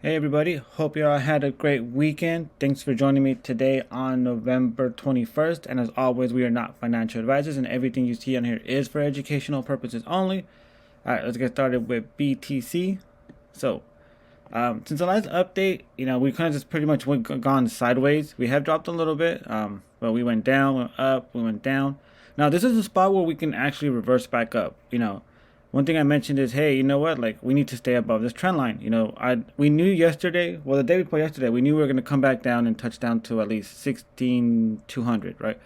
Hey everybody, hope you all had a great weekend. Thanks for joining me today on November 21st. And as always, we are not financial advisors and everything you see on here is for educational purposes only. Alright, let's get started with BTC. So, since the last update, we kind of just pretty much gone sideways. We have dropped a little bit, but we went down, went up, we went down. Now, this is a spot where we can actually reverse back up. One thing I mentioned is, hey, you know what? Like, we need to stay above this trend line. We knew yesterday, well, the day before yesterday, we knew we were going to come back down and touch down to at least 16,200, right?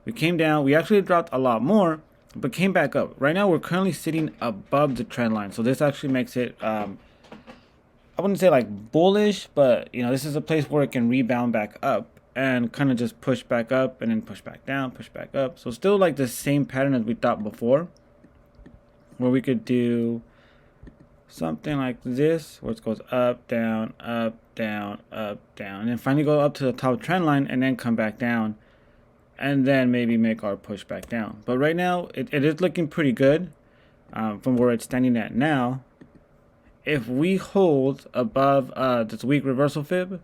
We came down. We actually dropped a lot more, but came back up. Right now, we're currently sitting above the trend line. So this actually makes it, I wouldn't say like bullish, but, this is a place where it can rebound back up and kind of just push back up and then push back down, push back up. So still like the same pattern as we thought before, where we could do something like this, where it goes up, down, and then finally go up to the top trend line and then come back down, and then maybe make our push back down. But right now, it is looking pretty good from where it's standing at now. If we hold above this week reversal fib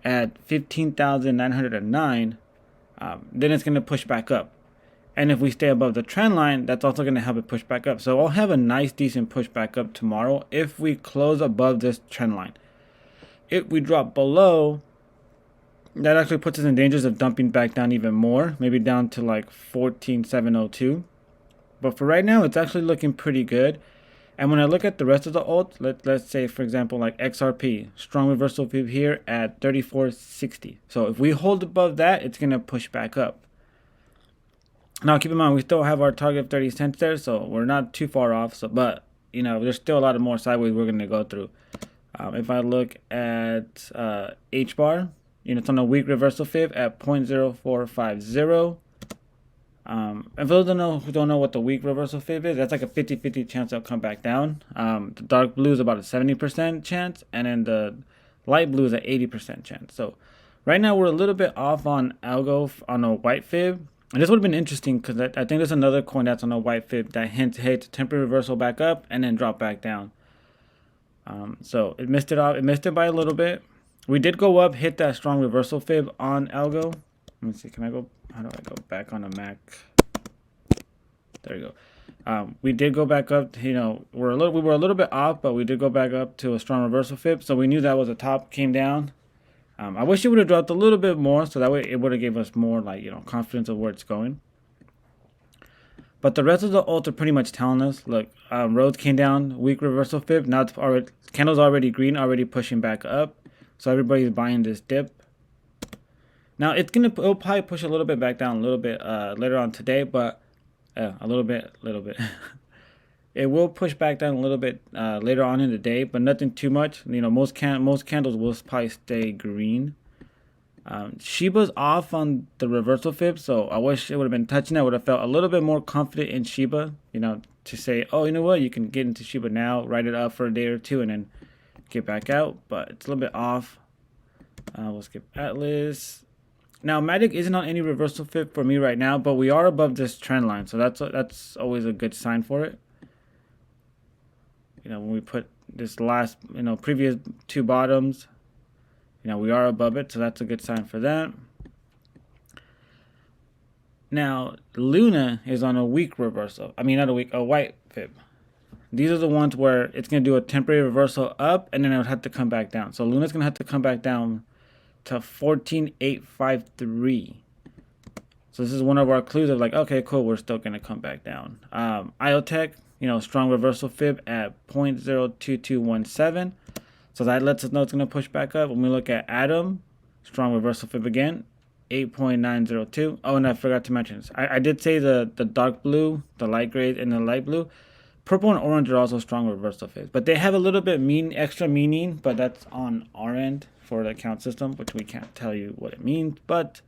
at 15,909, then it's going to push back up. And if we stay above the trend line, that's also going to help it push back up. So I'll have a nice, decent push back up tomorrow if we close above this trend line. If we drop below, that actually puts us in dangers of dumping back down even more, maybe down to like 14,702. But for right now, it's actually looking pretty good. And when I look at the rest of the alt, let's say, for example, like XRP, strong reversal fib here at 3460. So if we hold above that, it's going to push back up. Now, keep in mind, we still have our target of 30 cents there, so we're not too far off. But, there's still a lot of more sideways we're going to go through. If I look at H bar, it's on a weak reversal fib at 0.0450. And for those who don't know what the weak reversal fib is, that's like a 50-50 chance it'll come back down. The dark blue is about a 70% chance, and then the light blue is an 80% chance. So right now we're a little bit off on algo on a white fib. And this would have been interesting because I think there's another coin that's on a white fib that hints, hey, it's a temporary reversal back up and then drop back down. So it missed it off. It missed it by a little bit. We did go up, hit that strong reversal fib on algo. Let me see. Can I go? How do I go back on a Mac? There you go. We did go back up. We were a little bit off, but we did go back up to a strong reversal fib. So we knew that was a top. Came down. I wish it would have dropped a little bit more, so that way it would have gave us more confidence of where it's going. But the rest of the alt are pretty much telling us, look, Rhodes came down, weak reversal fib. Now it's already, candle's already green, already pushing back up. So everybody's buying this dip. Now it'll probably push a little bit back down a little bit later on today, but a little bit. It will push back down a little bit later on in the day, but nothing too much. Most candles will probably stay green. Shiba's off on the reversal fib, so I wish it would have been touching. I would have felt a little bit more confident in Shiba, to say, oh, you know what, you can get into Shiba now, write it up for a day or two, and then get back out. But it's a little bit off. We'll skip Atlas. Now, Matic isn't on any reversal fib for me right now, but we are above this trend line, so that's always a good sign for it. When we put this last, previous two bottoms, we are above it, so that's a good sign for that. Now, Luna is on a weak reversal. I mean, not a weak, a white fib. These are the ones where it's going to do a temporary reversal up, and then it would have to come back down. So Luna's going to have to come back down to 14,853. So this is one of our clues of like, okay, cool, we're still going to come back down. IoTech, strong reversal fib at 0.02217. So that lets us know it's going to push back up. When we look at Atom, strong reversal fib again, 8.902. Oh, and I forgot to mention this. I did say the dark blue, the light gray, and the light blue. Purple and orange are also strong reversal fibs. But they have a little bit extra meaning, but that's on our end for the account system, which we can't tell you what it means. But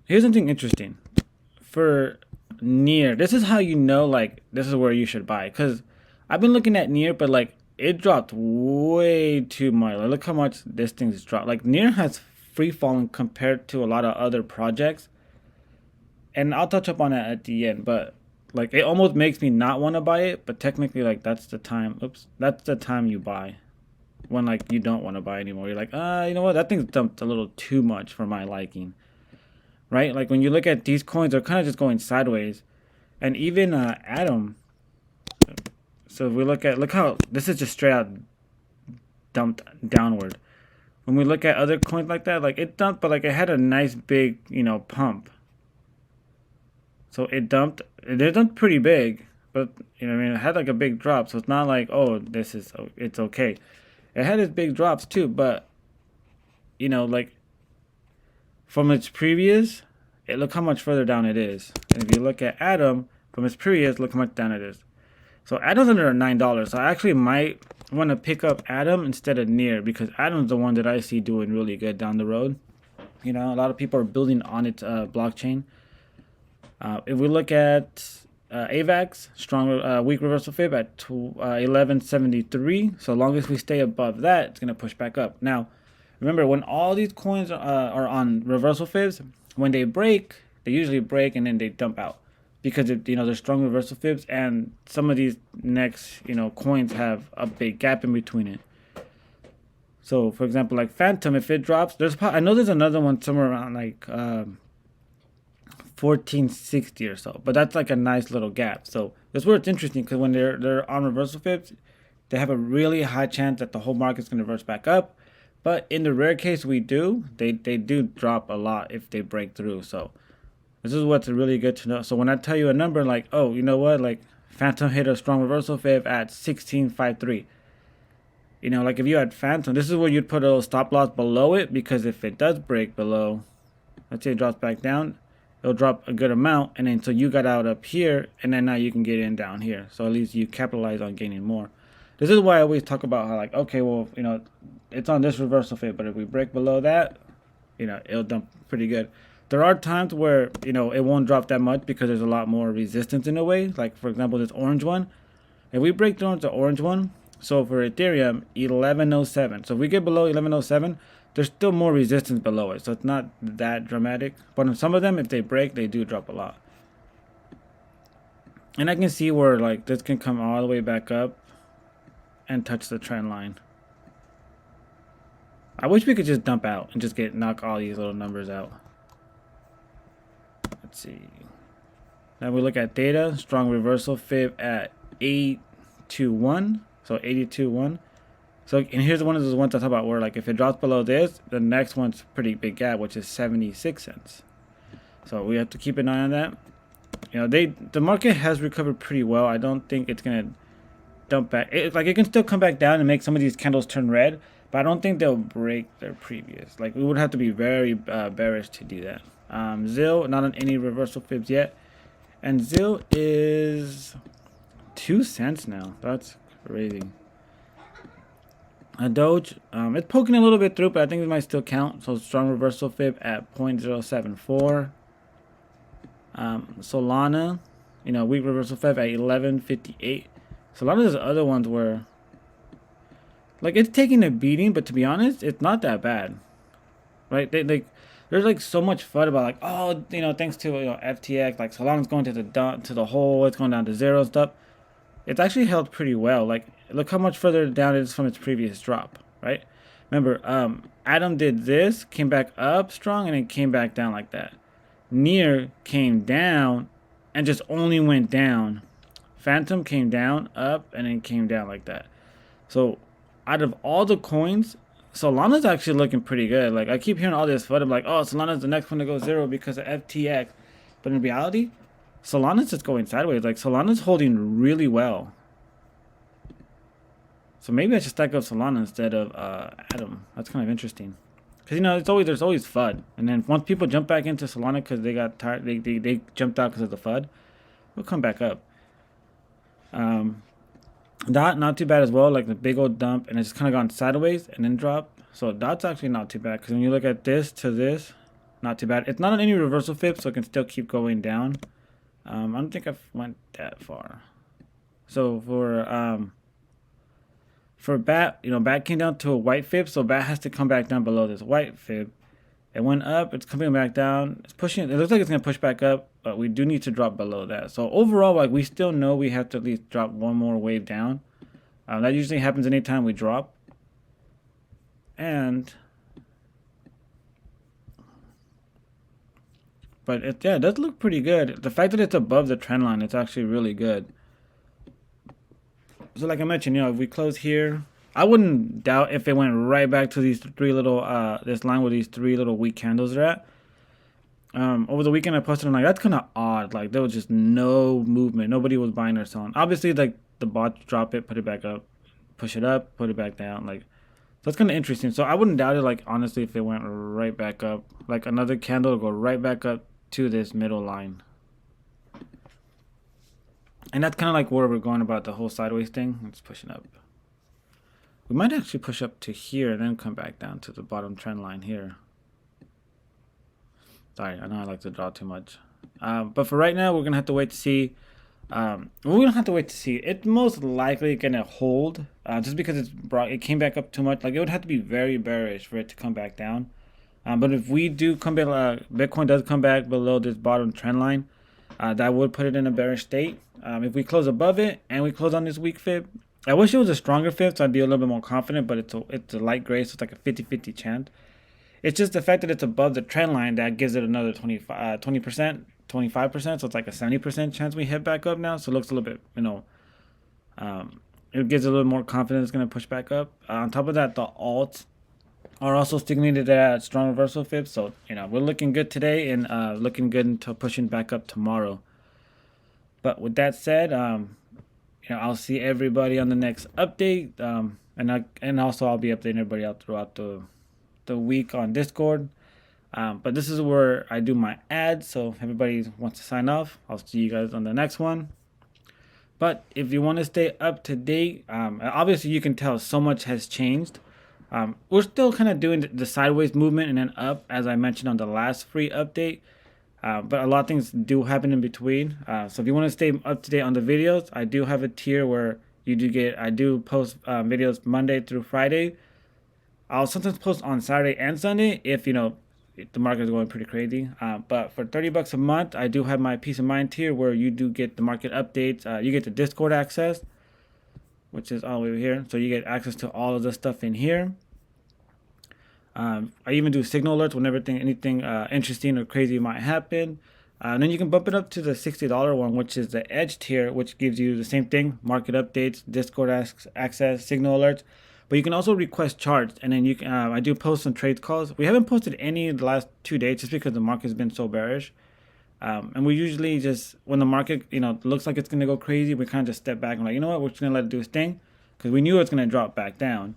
here's something interesting. For Near, this is how this is where you should buy, because I've been looking at Near, but it dropped way too much. Look how much this thing's dropped. Near has free fallen compared to a lot of other projects, and I'll touch up on that at the end. But Like, it almost makes me not want to buy it, but technically, like, that's the time. Oops, that's the time you buy when, like, you don't want to buy anymore. You're like, you know what? That thing's dumped a little too much for my liking, right? Like, when you look at these coins, they're kind of just going sideways, and even Atom. So if we look how this is just straight out dumped downward. When we look at other coins like that, like, it dumped, but like it had a nice big, pump. So it dumped pretty big, but I mean, it had like a big drop. So it's not like, oh, it's okay. It had its big drops too, but like from its previous, look how much further down it is. And if you look at Atom from its previous, look how much down it is. So Atom's under $9. So I actually might want to pick up Atom instead of Near, because Atom's the one that I see doing really good down the road. A lot of people are building on its blockchain. If we look at AVAX, strong weak reversal fib at 1173. So long as we stay above that, it's going to push back up. Now, remember, when all these coins are on reversal fibs, when they break, they usually break and then they dump out, because they're strong reversal fibs, and some of these next coins have a big gap in between it. So for example, like Phantom, if it drops, I know there's another one somewhere around like 1460 or so, but that's like a nice little gap. So that's where it's interesting, because when they're on reversal fibs, they have a really high chance that the whole market's going to reverse back up. But in the rare case they do drop a lot if they break through. So this is what's really good to know. So when I tell you a number like, oh, you know what, like Phantom hit a strong reversal fib at 1653. Like if you had Phantom, this is where you'd put a little stop loss below it, because if it does break below, let's say it drops back down, it'll drop a good amount, and then so you got out up here, and then now you can get in down here. So at least you capitalize on gaining more. This is why I always talk about how, like, okay, well, it's on this reversal fib, but if we break below that, it'll dump pretty good. There are times where, it won't drop that much because there's a lot more resistance in a way. Like, for example, this orange one. If we break through the orange one, so for Ethereum, 1107. So if we get below 1107, there's still more resistance below it. So it's not that dramatic. But on some of them, if they break, they do drop a lot. And I can see where, like, this can come all the way back up and touch the trend line. I wish we could just dump out and just knock all these little numbers out. Let's see. Now we look at data. Strong reversal fib at 821. So 82.1. So, and here's one of those ones I talk about where, like, if it drops below this, the next one's pretty big gap, which is 76 cents. So we have to keep an eye on that. The market has recovered pretty well. I don't think it's gonna dump back. It can still come back down and make some of these candles turn red, but I don't think they'll break their previous. Like, we would have to be very bearish to do that. ZIL, not on any reversal fibs yet, and ZIL is 2 cents now. That's crazy. A Doge, it's poking a little bit through, but I think it might still count. So strong reversal fib at 0.074. Solana, weak reversal fib at 1158. So a lot of those other ones were, like, it's taking a beating, but to be honest, it's not that bad, right? There's like so much FUD about, like, oh, thanks to FTX, like Solana's going to the hole, it's going down to zero and stuff. It's actually held pretty well. Like, look how much further down it is from its previous drop, right? Remember, Atom did this, came back up strong, and then came back down like that. Near came down and just only went down. Phantom came down, up, and then came down like that. So out of all the coins, Solana's actually looking pretty good. Like, I keep hearing all this FUD. I'm like, oh, Solana's the next one to go zero because of FTX. But in reality, Solana's just going sideways. Like, Solana's holding really well. So maybe I should stack up Solana instead of Atom. That's kind of interesting. Because, there's always FUD. And then once people jump back into Solana because they got tired, they jumped out because of the FUD, we'll come back up. Dot, not too bad as well. Like, the big old dump, and it's just kind of gone sideways and then drop. So Dot's actually not too bad, because when you look at this to this, not too bad. It's not on any reversal fib, so it can still keep going down. I don't think I've went that far. So for BAT, BAT came down to a white fib, so BAT has to come back down below this white fib. It went up, it's coming back down, it's pushing, it looks like it's going to push back up, but we do need to drop below that. So overall, like, we still know we have to at least drop one more wave down. That usually happens anytime we drop. But it does look pretty good. The fact that it's above the trend line, it's actually really good. So like I mentioned, if we close here, I wouldn't doubt if it went right back to these three little this line where these three little weak candles are at. Over the weekend I posted, I'm like, that's kind of odd. Like, there was just no movement. Nobody was buying or selling. Obviously, like, the bots drop it, put it back up, push it up, put it back down. Like, so it's kind of interesting. So I wouldn't doubt it, like, honestly, if it went right back up. Like, another candle will go right back up to this middle line. And that's kind of like where we're going about the whole sideways thing. It's pushing up. We might actually push up to here and then come back down to the bottom trend line here. Sorry, I know I like to draw too much. But for right now, we're going to have to wait to see. We're going to have to wait to see. It's most likely going to hold just because it came back up too much. Like, it would have to be very bearish for it to come back down. But if we do come back, Bitcoin does come back below this bottom trend line, that would put it in a bearish state. If we close above it and we close on this weak fib, I wish it was a stronger fib so I'd be a little bit more confident, but it's a light gray, so it's like a 50-50 chance. It's just the fact that it's above the trend line that gives it another 20%, 25%. So it's like a 70% chance we hit back up now. So it looks a little bit, it gives a little more confidence it's going to push back up. On top of that, the alts are also stimulated at strong reversal fib. So, we're looking good today and looking good until pushing back up tomorrow. But with that said, I'll see everybody on the next update. And also I'll be updating everybody out throughout the week on Discord. But this is where I do my ads, so if everybody wants to sign off, I'll see you guys on the next one. But if you want to stay up to date, obviously you can tell so much has changed. We're still kind of doing the sideways movement and then up, as I mentioned on the last free update. But a lot of things do happen in between. So if you want to stay up to date on the videos, I do have a tier where I do post videos Monday through Friday. I'll sometimes post on Saturday and Sunday if the market is going pretty crazy. But for $30 a month, I do have my peace of mind tier where you do get the market updates. You get the Discord access, which is all over here. So you get access to all of the stuff in here. I even do signal alerts whenever anything interesting or crazy might happen. And then you can bump it up to the $60 one, which is the Edge tier, which gives you the same thing: market updates, Discord access, signal alerts. But you can also request charts, and then you can. I do post some trade calls. We haven't posted any in the last 2 days just because the market's been so bearish. And we usually just, when the market looks like it's gonna go crazy, we kind of just step back and like, what, we're just gonna let it do its thing, because we knew it's gonna drop back down.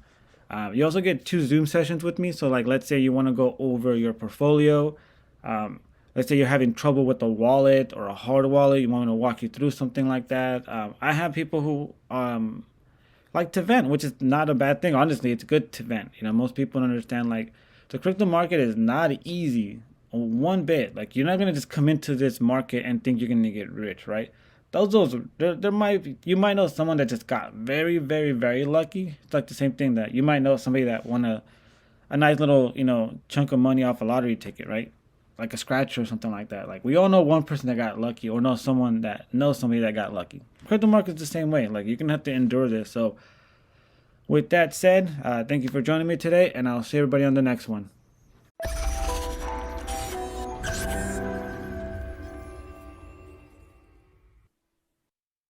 You also get 2 Zoom sessions with me. So like, let's say you want to go over your portfolio. Let's say you're having trouble with a wallet or a hard wallet. You want me to walk you through something like that. I have people who like to vent, which is not a bad thing. Honestly, it's good to vent. Most people don't understand, like, the crypto market is not easy one bit. Like, you're not going to just come into this market and think you're going to get rich, right? You might know someone that just got very, very, very lucky. It's like the same thing that you might know somebody that won a nice little, chunk of money off a lottery ticket, right? Like a scratch or something like that. Like, we all know one person that got lucky, or know someone that knows somebody that got lucky. Crypto market's the same way. Like, you're going to have to endure this. So with that said, thank you for joining me today, and I'll see everybody on the next one.